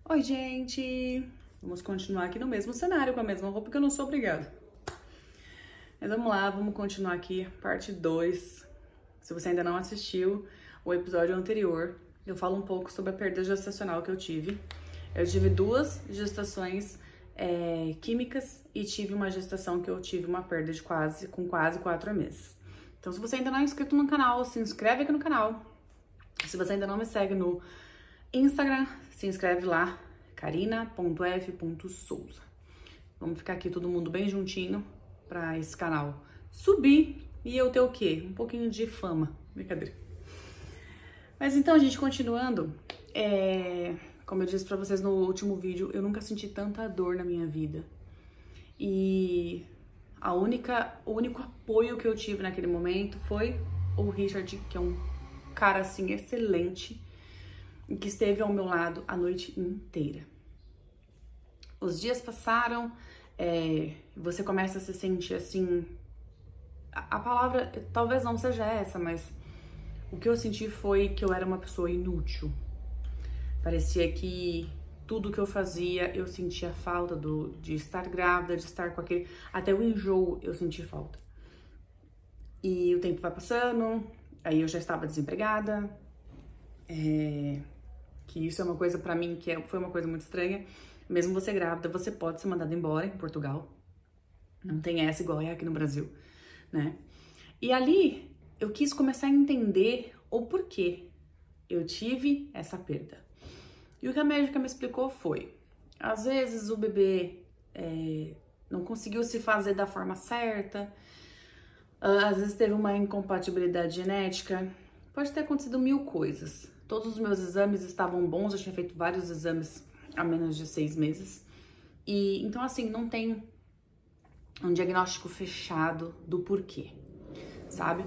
Oi, gente! Vamos continuar aqui no mesmo cenário, com a mesma roupa, que eu não sou obrigada. Mas vamos lá, vamos continuar aqui, parte 2. Se você ainda não assistiu o episódio anterior, eu falo um pouco sobre a perda gestacional que eu tive. Eu tive 2 gestações químicas e tive uma gestação que eu tive uma perda de quase 4 meses. Então, se você ainda não é inscrito no canal, se inscreve aqui no canal. Se você ainda não me segue no Instagram, se inscreve lá, karina.f.souza. Vamos ficar aqui todo mundo bem juntinho pra esse canal subir e eu ter o quê? Um pouquinho de fama. Brincadeira. Mas então, gente, continuando, como eu disse pra vocês no último vídeo, eu nunca senti tanta dor na minha vida. E o único apoio que eu tive naquele momento foi o Richard, que é um cara, assim, excelente, e que esteve ao meu lado a noite inteira. Os dias passaram, você começa a se sentir assim, a palavra talvez não seja essa, mas o que eu senti foi que eu era uma pessoa inútil. Parecia que tudo que eu fazia, eu sentia falta de estar grávida, de estar com aquele... Até o enjoo eu senti falta. E o tempo vai passando, aí eu já estava desempregada, que isso é uma coisa pra mim que foi uma coisa muito estranha. Mesmo você grávida, você pode ser mandada embora em Portugal. Não tem essa igual é aqui no Brasil, né? E ali eu quis começar a entender o porquê eu tive essa perda. E o que a médica me explicou foi, às vezes o bebê não conseguiu se fazer da forma certa, às vezes teve uma incompatibilidade genética, pode ter acontecido 1000 coisas. Todos os meus exames estavam bons, eu tinha feito vários exames há menos de 6 meses. E então, assim, não tem um diagnóstico fechado do porquê, sabe?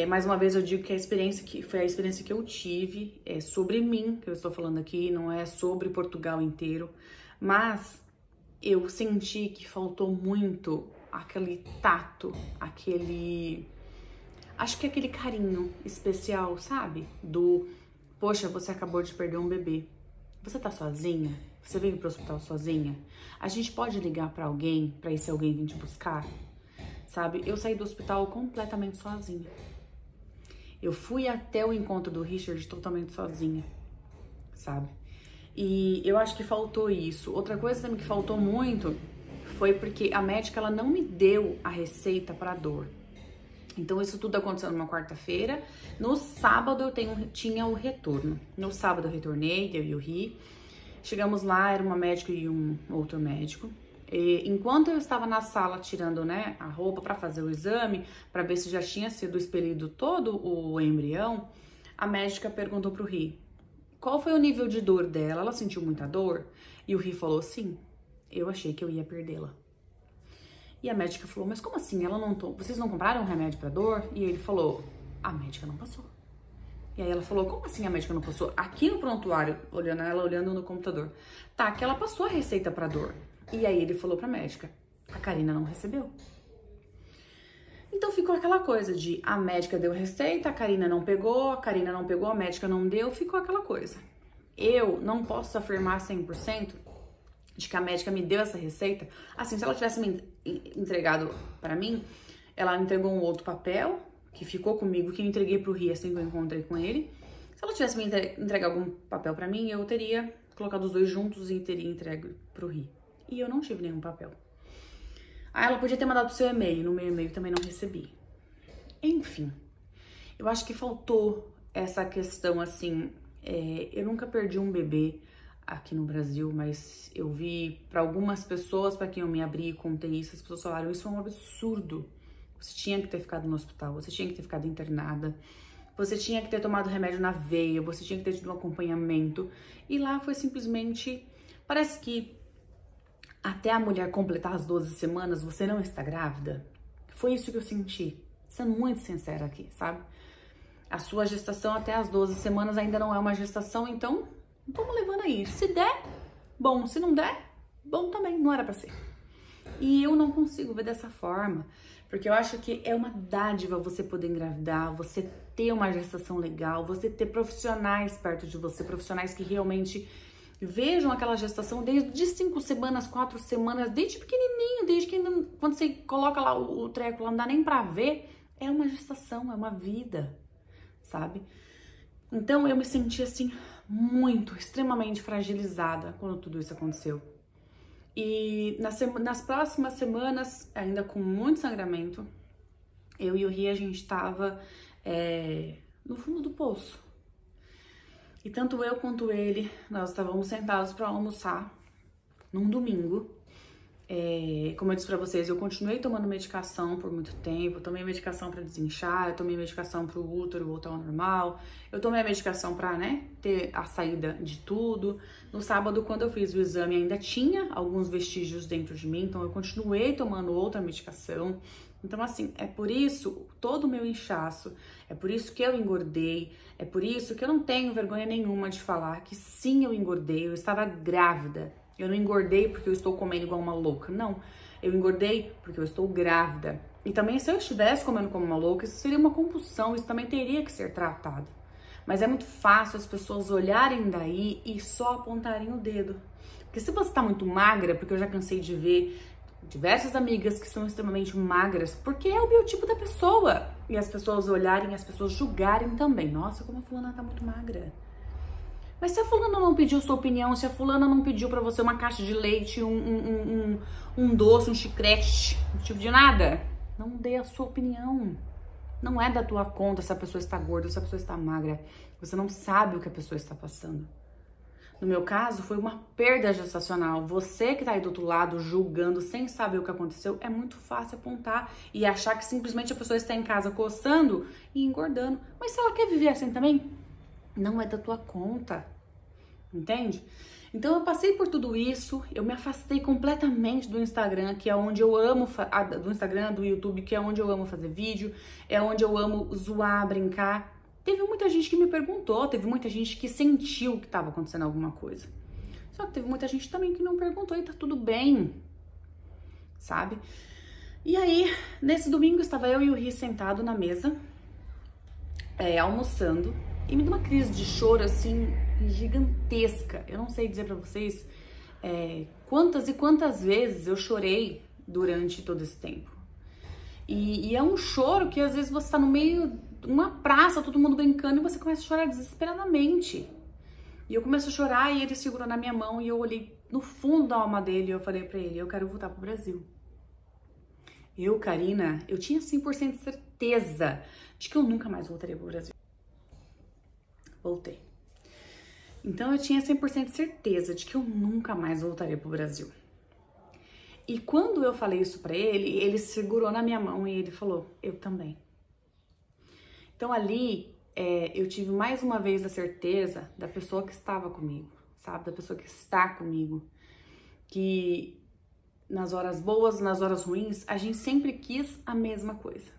Mais uma vez eu digo que foi a experiência que eu tive, sobre mim, que eu estou falando aqui, não é sobre Portugal inteiro, mas eu senti que faltou muito aquele tato, acho que aquele carinho especial, sabe? Poxa, você acabou de perder um bebê. Você tá sozinha? Você veio pro hospital sozinha? A gente pode ligar pra alguém, pra esse alguém vir te buscar? Sabe? Eu saí do hospital completamente sozinha. Eu fui até o encontro do Richard totalmente sozinha, sabe? E eu acho que faltou isso. Outra coisa também que faltou muito foi porque a médica, ela não me deu a receita pra dor. Então, isso tudo aconteceu numa quarta-feira. No sábado, eu tinha o retorno. No sábado, eu retornei, eu e o Ri. Chegamos lá, era uma médica e um outro médico. E, enquanto eu estava na sala tirando, né, a roupa para fazer o exame, para ver se já tinha sido expelido todo o embrião, a médica perguntou pro Ri, qual foi o nível de dor dela? Ela sentiu muita dor? E o Ri falou, sim, eu achei que eu ia perdê-la. E a médica falou, mas como assim? Vocês não compraram um remédio pra dor? E ele falou, a médica não passou. E aí ela falou, como assim a médica não passou? Aqui no prontuário, olhando no computador. Tá, que ela passou a receita pra dor. E aí ele falou pra médica, a Karina não recebeu. Então ficou aquela coisa de a médica deu receita, a Karina não pegou, a médica não deu, ficou aquela coisa. Eu não posso afirmar 100% de que a médica me deu essa receita. Assim, se ela tivesse me entregado pra mim, ela entregou um outro papel que ficou comigo, que eu entreguei pro Ri assim que eu encontrei com ele. Se ela tivesse me entregado algum papel pra mim, eu teria colocado os dois juntos e teria entregue pro Ri. E eu não tive nenhum papel. Aí ela podia ter mandado pro seu e-mail, no meu e-mail também não recebi. Enfim, eu acho que faltou essa questão, assim, eu nunca perdi um bebê aqui no Brasil, mas eu vi para algumas pessoas, para quem eu me abri e contei isso, as pessoas falaram, isso é um absurdo. Você tinha que ter ficado no hospital, você tinha que ter ficado internada, você tinha que ter tomado remédio na veia, você tinha que ter tido um acompanhamento. E lá foi simplesmente, parece que até a mulher completar as 12 semanas, você não está grávida. Foi isso que eu senti, sendo muito sincera aqui, sabe? A sua gestação até as 12 semanas ainda não é uma gestação, então vamos levando aí. Se der, bom. Se não der, bom também. Não era pra ser. E eu não consigo ver dessa forma. Porque eu acho que é uma dádiva você poder engravidar, você ter uma gestação legal, você ter profissionais perto de você, profissionais que realmente vejam aquela gestação desde 5 semanas, 4 semanas, desde pequenininho, desde que ainda, quando você coloca lá o treco lá, não dá nem pra ver, é uma gestação, é uma vida, sabe? Então eu me senti assim, muito, extremamente fragilizada quando tudo isso aconteceu. E nas próximas semanas, ainda com muito sangramento, eu e o Ri, a gente tava no fundo do poço. E tanto eu quanto ele, nós estávamos sentados para almoçar num domingo. Como eu disse para vocês, eu continuei tomando medicação por muito tempo. Eu tomei medicação para desinchar, eu tomei medicação para o útero voltar ao normal. Eu tomei a medicação para, ter a saída de tudo. No sábado, quando eu fiz o exame, ainda tinha alguns vestígios dentro de mim, então eu continuei tomando outra medicação. Então, assim, é por isso todo o meu inchaço, é por isso que eu engordei, é por isso que eu não tenho vergonha nenhuma de falar que sim, eu engordei, eu estava grávida. Eu não engordei porque eu estou comendo igual uma louca, não. Eu engordei porque eu estou grávida. E também, se eu estivesse comendo como uma louca, isso seria uma compulsão, isso também teria que ser tratado. Mas é muito fácil as pessoas olharem daí e só apontarem o dedo. Porque se você está muito magra, porque eu já cansei de ver diversas amigas que são extremamente magras, porque é o biotipo da pessoa. E as pessoas olharem, as pessoas julgarem também. Nossa, como a fulana tá muito magra. Mas se a fulana não pediu sua opinião, se a fulana não pediu pra você uma caixa de leite, um doce, um chiclete, não tipo de nada, não dê a sua opinião. Não é da tua conta se a pessoa está gorda ou se a pessoa está magra. Você não sabe o que a pessoa está passando. No meu caso, foi uma perda gestacional. Você que tá aí do outro lado, julgando, sem saber o que aconteceu, é muito fácil apontar e achar que simplesmente a pessoa está em casa coçando e engordando. Mas se ela quer viver assim também, não é da tua conta, entende? Então eu passei por tudo isso, eu me afastei completamente do Instagram, que é onde eu amo, do Instagram, do YouTube, que é onde eu amo fazer vídeo, é onde eu amo zoar, brincar. Teve muita gente que me perguntou, teve muita gente que sentiu que estava acontecendo alguma coisa. Só que teve muita gente também que não perguntou e tá tudo bem, sabe? E aí, nesse domingo, estava eu e o Ri sentado na mesa, almoçando, e me deu uma crise de choro, assim, gigantesca. Eu não sei dizer pra vocês quantas e quantas vezes eu chorei durante todo esse tempo. E é um choro que às vezes você tá no meio de uma praça, todo mundo brincando, e você começa a chorar desesperadamente. E eu começo a chorar e ele segurou na minha mão e eu olhei no fundo da alma dele e eu falei pra ele, eu quero voltar pro Brasil. Eu, Karina, eu tinha 100% de certeza de que eu nunca mais voltaria pro Brasil. Voltei. Então eu tinha 100% de certeza de que eu nunca mais voltaria pro Brasil. E quando eu falei isso pra ele, ele segurou na minha mão e ele falou, eu também. Então ali, eu tive mais uma vez a certeza da pessoa que estava comigo, sabe? Da pessoa que está comigo. Que nas horas boas, nas horas ruins, a gente sempre quis a mesma coisa.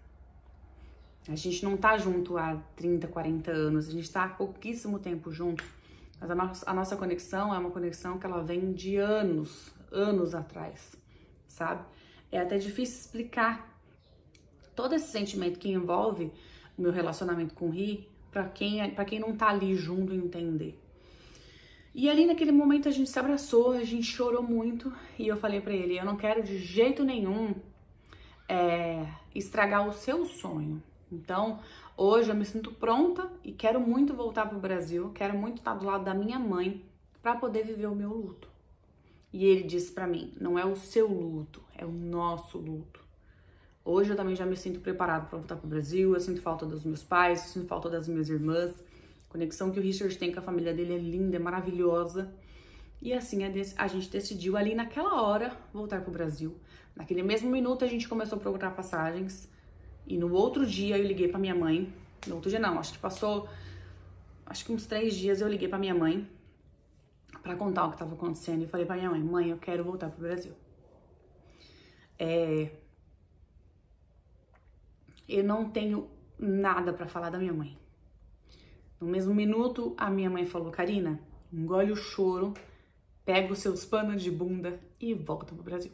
A gente não tá junto há 30, 40 anos, a gente tá há pouquíssimo tempo junto. Mas a nossa conexão é uma conexão que ela vem de anos atrás, sabe? É até difícil explicar todo esse sentimento que envolve o meu relacionamento com o Ri, pra quem não tá ali junto entender. E ali naquele momento a gente se abraçou, a gente chorou muito e eu falei pra ele, eu não quero de jeito nenhum estragar o seu sonho. Então, hoje eu me sinto pronta e quero muito voltar pro Brasil, quero muito estar do lado da minha mãe pra poder viver o meu luto. E ele disse pra mim, não é o seu luto, é o nosso luto. Hoje eu também já me sinto preparado para voltar pro Brasil, eu sinto falta dos meus pais, eu sinto falta das minhas irmãs. A conexão que o Richard tem com a família dele é linda, é maravilhosa. E assim, a gente decidiu ali naquela hora voltar pro Brasil. Naquele mesmo minuto a gente começou a procurar passagens. E no outro dia eu liguei pra minha mãe. No outro dia não, acho que uns 3 dias eu liguei pra minha mãe pra contar o que tava acontecendo. E falei pra minha mãe, mãe, eu quero voltar pro Brasil. Eu não tenho nada pra falar da minha mãe. No mesmo minuto, a minha mãe falou, Karina, engole o choro, pega os seus panos de bunda e volta pro Brasil.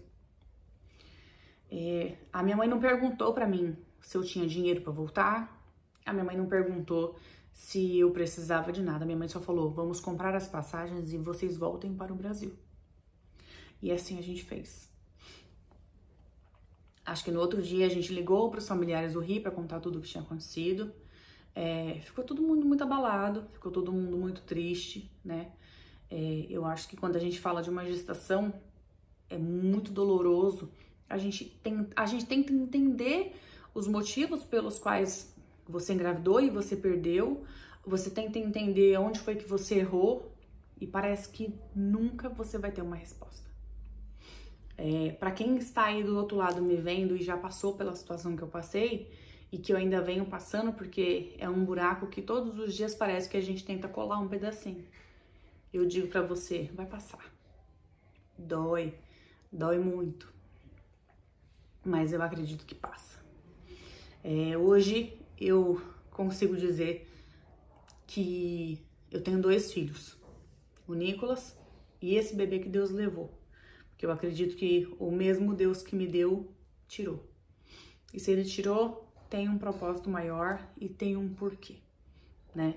A minha mãe não perguntou pra mim se eu tinha dinheiro pra voltar. A minha mãe não perguntou se eu precisava de nada. Minha mãe só falou, vamos comprar as passagens e vocês voltem para o Brasil. E assim a gente fez. Acho que no outro dia a gente ligou para os familiares do Rio para contar tudo o que tinha acontecido. Ficou todo mundo muito abalado, ficou todo mundo muito triste, né? Eu acho que quando a gente fala de uma gestação, é muito doloroso. A gente tenta entender os motivos pelos quais você engravidou e você perdeu. Você tenta entender onde foi que você errou e parece que nunca você vai ter uma resposta. Para quem está aí do outro lado me vendo e já passou pela situação que eu passei e que eu ainda venho passando, porque é um buraco que todos os dias parece que a gente tenta colar um pedacinho. Eu digo para você, vai passar. Dói muito, mas eu acredito que passa. Hoje eu consigo dizer que eu tenho 2 filhos, o Nicolas e esse bebê que Deus levou. Porque eu acredito que o mesmo Deus que me deu, tirou. E se ele tirou, tem um propósito maior e tem um porquê, né?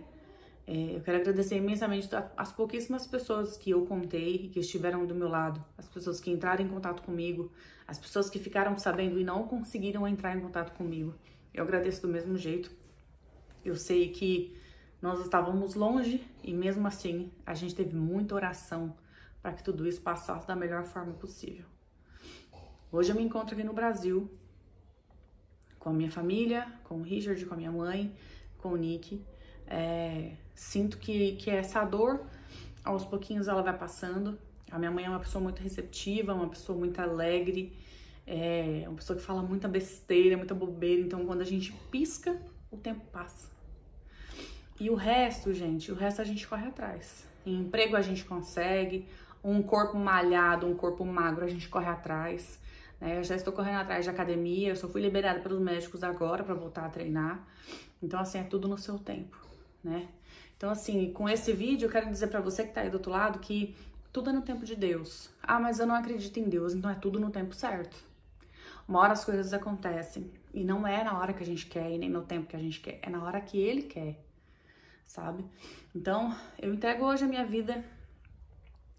Eu quero agradecer imensamente as pouquíssimas pessoas que eu contei e que estiveram do meu lado, as pessoas que entraram em contato comigo, as pessoas que ficaram sabendo e não conseguiram entrar em contato comigo. Eu agradeço do mesmo jeito. Eu sei que nós estávamos longe e mesmo assim a gente teve muita oração para que tudo isso passasse da melhor forma possível. Hoje eu me encontro aqui no Brasil com a minha família, com o Richard, com a minha mãe, com o Nick. Sinto que essa dor, aos pouquinhos ela vai passando. A minha mãe é uma pessoa muito receptiva, uma pessoa muito alegre, uma pessoa que fala muita besteira, muita bobeira. Então quando a gente pisca, o tempo passa. E o resto, gente, a gente corre atrás. Em emprego a gente consegue, um corpo malhado, um corpo magro, a gente corre atrás, né? Eu já estou correndo atrás de academia, eu só fui liberada pelos médicos agora para voltar a treinar. Então, assim, é tudo no seu tempo, né? Então, assim, com esse vídeo eu quero dizer para você que tá aí do outro lado que tudo é no tempo de Deus. Ah, mas eu não acredito em Deus, então é tudo no tempo certo. Uma hora as coisas acontecem e não é na hora que a gente quer e nem no tempo que a gente quer, é na hora que Ele quer, sabe? Então, eu entrego hoje a minha vida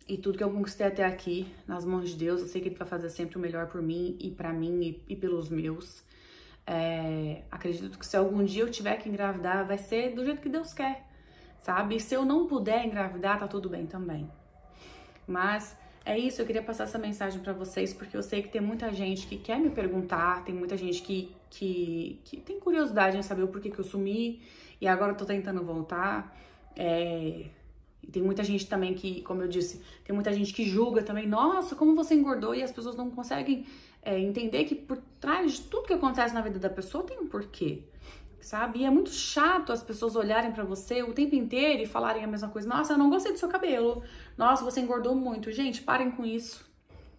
e tudo que eu conquistei até aqui nas mãos de Deus. Eu sei que Ele vai fazer sempre o melhor por mim e pra mim e pelos meus. Acredito que se algum dia eu tiver que engravidar, vai ser do jeito que Deus quer, sabe? E se eu não puder engravidar, tá tudo bem também. Mas é isso, eu queria passar essa mensagem pra vocês, porque eu sei que tem muita gente que quer me perguntar, tem muita gente que tem curiosidade em saber o porquê que eu sumi e agora eu tô tentando voltar. E tem muita gente também que, como eu disse, tem muita gente que julga também, nossa, como você engordou, e as pessoas não conseguem entender que por trás de tudo que acontece na vida da pessoa tem um porquê, sabe? E é muito chato as pessoas olharem pra você o tempo inteiro e falarem a mesma coisa, nossa, eu não gostei do seu cabelo, nossa, você engordou muito. Gente, parem com isso.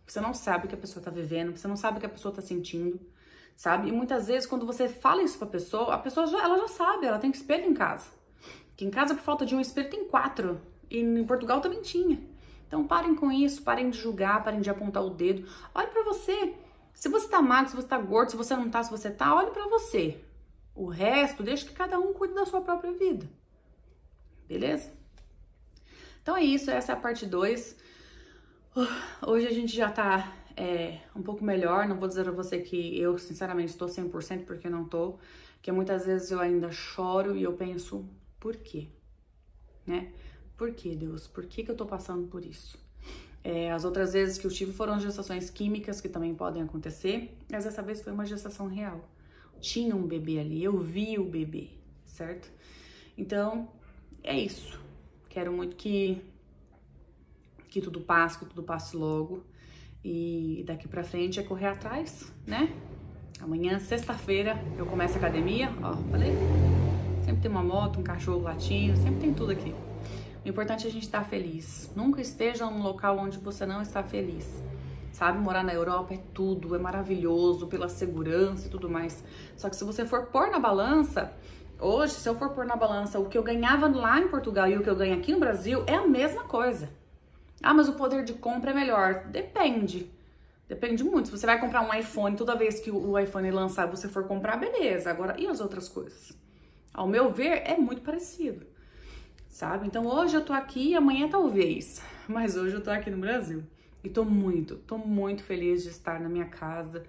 Você não sabe o que a pessoa tá vivendo, você não sabe o que a pessoa tá sentindo, sabe? E muitas vezes quando você fala isso pra pessoa, ela já sabe, ela tem espelho em casa. Que em casa, por falta de um espelho, tem 4. E em Portugal também tinha. Então parem com isso, parem de julgar, parem de apontar o dedo. Olhe pra você. Se você tá magro, se você tá gordo, se você não tá, se você tá, olhe pra você. O resto, deixa que cada um cuide da sua própria vida. Beleza? Então é isso, essa é a parte 2. Hoje a gente já tá um pouco melhor. Não vou dizer pra você que eu, sinceramente, estou 100%, porque eu não tô. Porque muitas vezes eu ainda choro e eu penso, por quê? Né? Por que, Deus? Por que eu tô passando por isso? As outras vezes que eu tive foram gestações químicas, que também podem acontecer, mas dessa vez foi uma gestação real. Tinha um bebê ali, eu vi o bebê, certo? Então, é isso. Quero muito que tudo passe logo. E daqui pra frente é correr atrás, né? Amanhã, sexta-feira, eu começo a academia, ó, falei? Sempre tem uma moto, um cachorro latindo, sempre tem tudo aqui. O importante é a gente estar feliz. Nunca esteja num local onde você não está feliz. Sabe, morar na Europa é tudo, é maravilhoso pela segurança e tudo mais. Só que se você for pôr na balança, hoje, se eu for pôr na balança o que eu ganhava lá em Portugal e o que eu ganho aqui no Brasil, é a mesma coisa. Ah, mas o poder de compra é melhor. Depende. Depende muito. Se você vai comprar um iPhone, toda vez que o iPhone lançar, você for comprar, beleza. Agora, e as outras coisas? Ao meu ver, é muito parecido, sabe? Então hoje eu tô aqui, amanhã talvez, mas hoje eu tô aqui no Brasil. E tô muito feliz de estar na minha casa,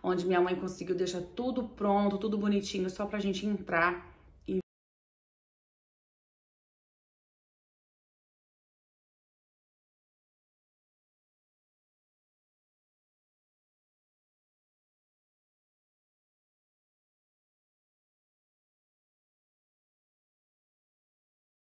onde minha mãe conseguiu deixar tudo pronto, tudo bonitinho, só pra gente entrar